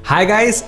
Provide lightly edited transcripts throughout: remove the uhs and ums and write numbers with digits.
Hi guys,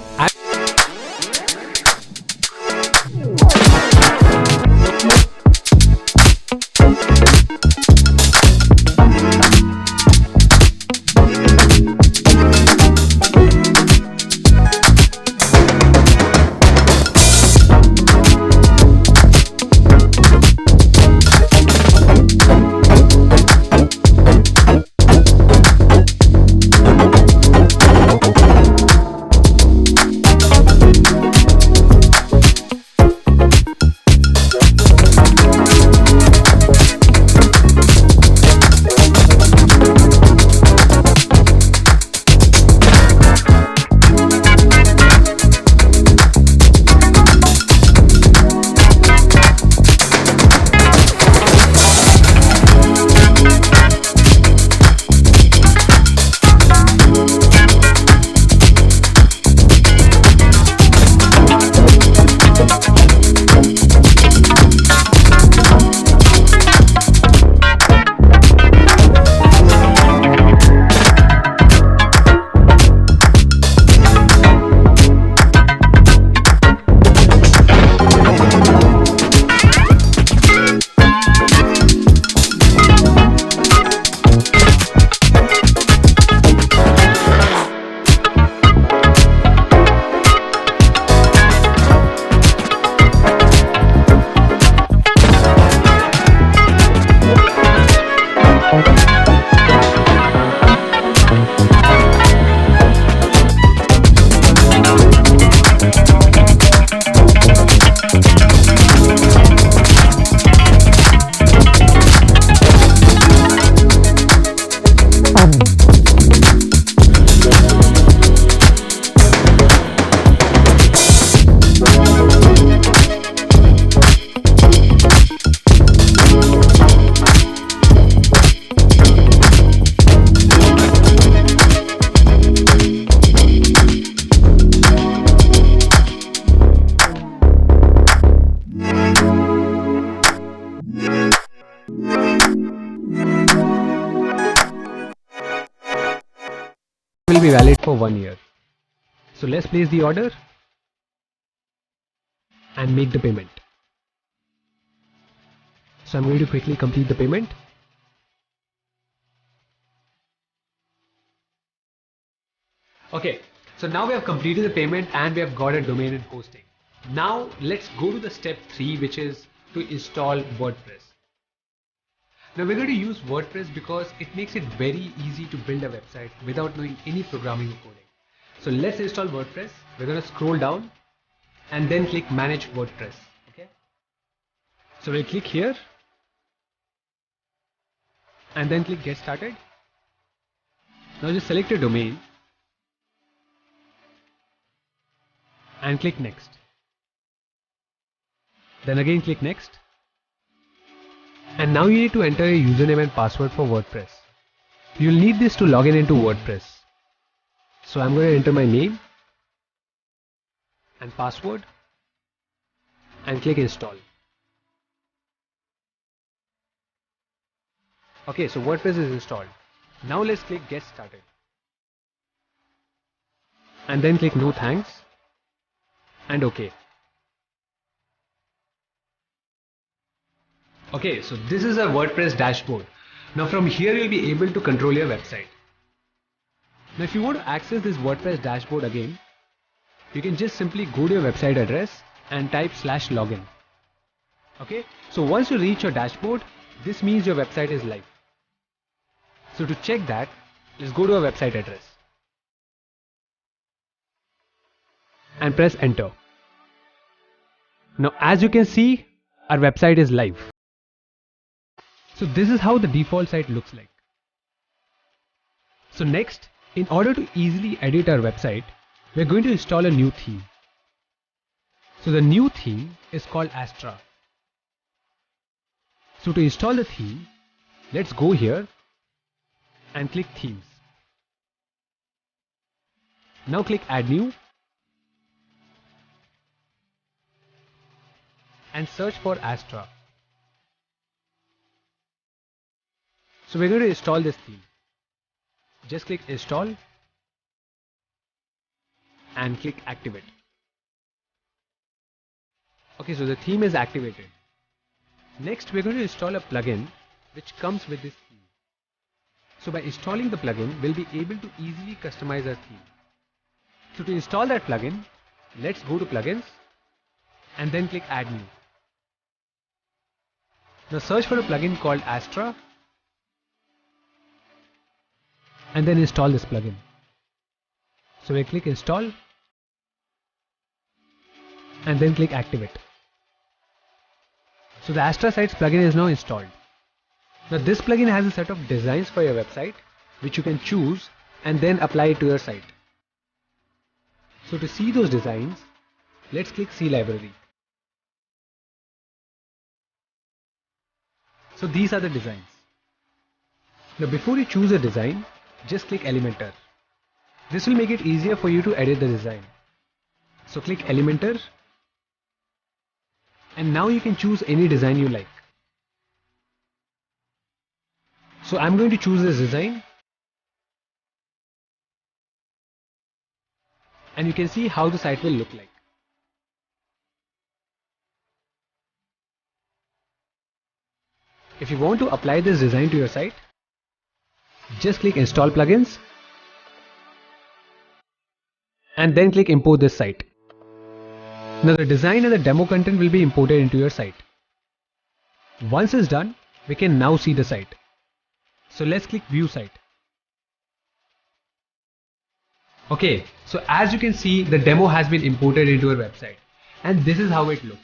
will be valid for 1 year. So let's place the order and make the payment. So I'm going to quickly complete the payment. Okay, so now we have completed the payment and we have got a domain and hosting. Now let's go to the step 3, which is to install WordPress. Now we're going to use WordPress because it makes it very easy to build a website without knowing any programming or coding. So let's install WordPress. We're going to scroll down and then click Manage WordPress. Okay. So we'll click here and then click Get Started. Now just select a domain and click Next. Then again click Next. And now you need to enter a username and password for WordPress. You'll need this to log in into WordPress. So I'm going to enter my name and password and click Install. Okay, so WordPress is installed. Now let's click Get Started. And then click No Thanks and OK. Okay, so this is a WordPress dashboard. Now from here you'll be able to control your website. Now if you want to access this WordPress dashboard again, you can just simply go to your website address and type /login. Okay, so once you reach your dashboard, this means your website is live. So to check that, let's go to our website address and press enter. Now as you can see, our website is live. So this is how the default site looks like. So next, in order to easily edit our website, we're going to install a new theme. So the new theme is called Astra. So to install the theme, let's go here and click Themes. Now click Add New and search for Astra. So we're going to install this theme. Just click Install and click activate. Okay, so the theme is activated. Next, we're going to install a plugin which comes with this theme. So by installing the plugin, we'll be able to easily customize our theme. So to install that plugin, let's go to plugins and then click add new. Now search for a plugin called Astra and then install this plugin. So we click install and then click activate. So the Astra Sites plugin is now installed. Now this plugin has a set of designs for your website which you can choose and then apply it to your site. So to see those designs, let's click see library. So these are the designs. Now before you choose a design, just click Elementor. This will make it easier for you to edit the design. So click Elementor and now you can choose any design you like. So I'm going to choose this design and you can see how the site will look like. If you want to apply this design to your site, just click install plugins and then click import this site. Now the design and the demo content will be imported into your site. Once it's done, we can now see the site. So let's click view site. Okay, so as you can see, the demo has been imported into our website and this is how it looks.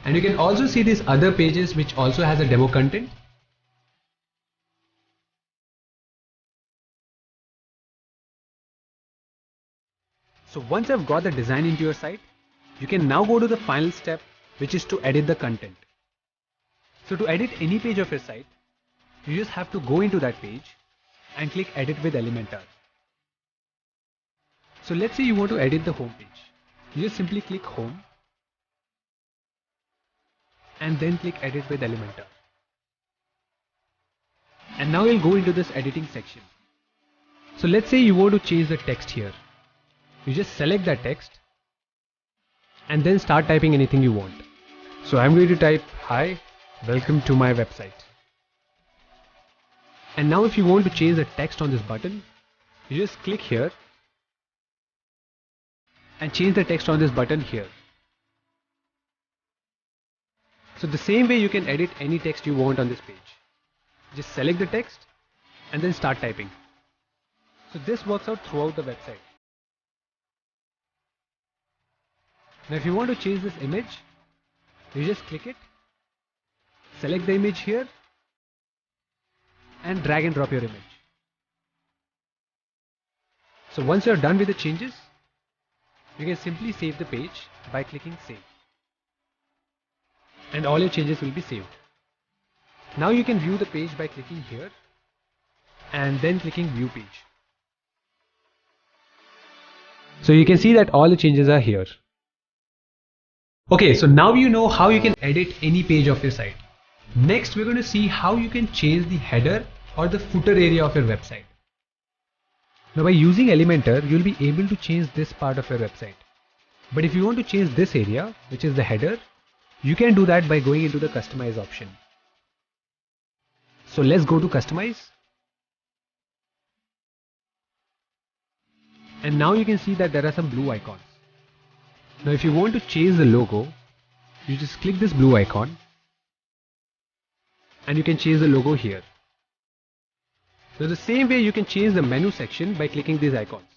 And you can also see these other pages which also has a demo content. So once I've got the design into your site, you can now go to the final step, which is to edit the content. So to edit any page of your site, you just have to go into that page and click edit with Elementor. So let's say you want to edit the home page. You just simply click home and then click edit with Elementor. And now you'll go into this editing section. So let's say you want to change the text here. You just select that text and then start typing anything you want. So I'm going to type, hi, welcome to my website. And now if you want to change the text on this button, you just click here and change the text on this button here. So the same way you can edit any text you want on this page. Just select the text and then start typing. So this works out throughout the website. Now if you want to change this image, you just click it, select the image here and drag and drop your image. So once you're done with the changes, you can simply save the page by clicking save. And all your changes will be saved. Now you can view the page by clicking here and then clicking view page. So you can see that all the changes are here. Okay, so now you know how you can edit any page of your site. Next, we're going to see how you can change the header or the footer area of your website. Now by using Elementor, you'll be able to change this part of your website. But if you want to change this area, which is the header, you can do that by going into the customize option. So let's go to customize. And now you can see that there are some blue icons. Now if you want to change the logo, you just click this blue icon and you can change the logo here. So the same way you can change the menu section by clicking these icons.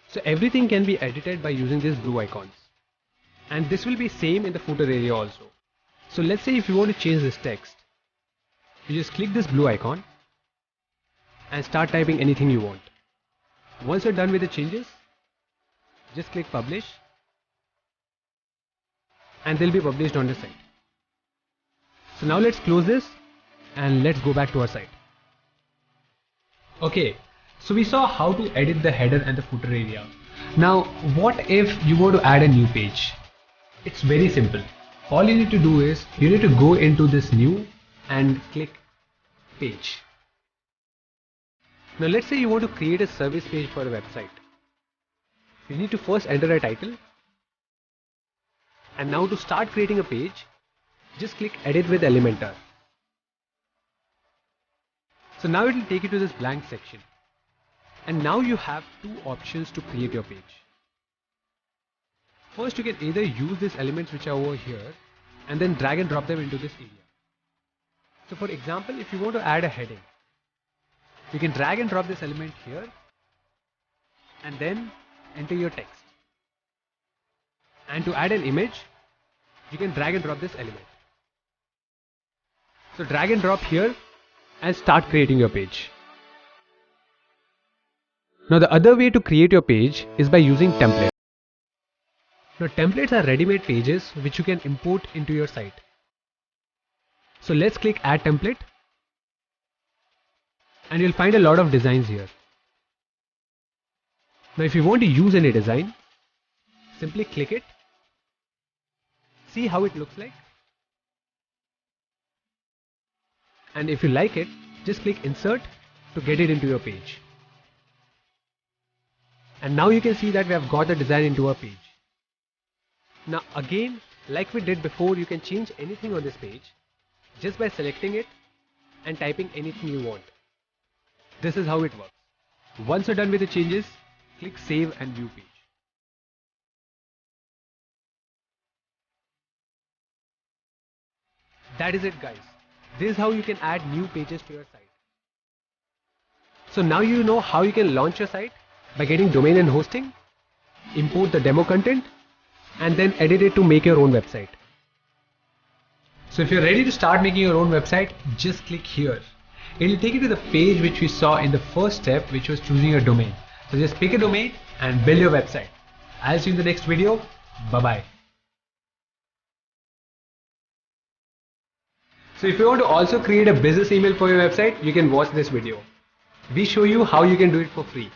So everything can be edited by using these blue icons. And this will be same in the footer area also. So let's say if you want to change this text, you just click this blue icon and start typing anything you want. Once you're done with the changes, just click publish and they'll be published on the site. So now let's close this and let's go back to our site. Okay, so we saw how to edit the header and the footer area. Now what if you want to add a new page? It's very simple. All you need to do is you need to go into this new and click page. Now let's say you want to create a service page for a website. You need to first enter a title, and now to start creating a page, just click edit with Elementor. So now it will take you to this blank section, and now you have two options to create your page. First, you can either use these elements which are over here and then drag and drop them into this area. So for example, if you want to add a heading, you can drag and drop this element here and then enter your text. And to add an image, you can drag and drop this element. So drag and drop here and start creating your page. Now the other way to create your page is by using templates. Now templates are ready-made pages which you can import into your site. So let's click add template, and you'll find a lot of designs here. Now if you want to use any design, simply click it, see how it looks like, and if you like it, just click insert to get it into your page. And now you can see that we have got the design into our page. Now again, like we did before, you can change anything on this page just by selecting it and typing anything you want. This is how it works. Once you're done with the changes, click save and view page. That is it guys. This is how you can add new pages to your site. So now you know how you can launch your site by getting domain and hosting, import the demo content, and then edit it to make your own website. So if you're ready to start making your own website, just click here. It will take you to the page which we saw in the first step, which was choosing your domain. So just pick a domain and build your website. I'll see you in the next video. Bye bye. So if you want to also create a business email for your website, you can watch this video. We show you how you can do it for free.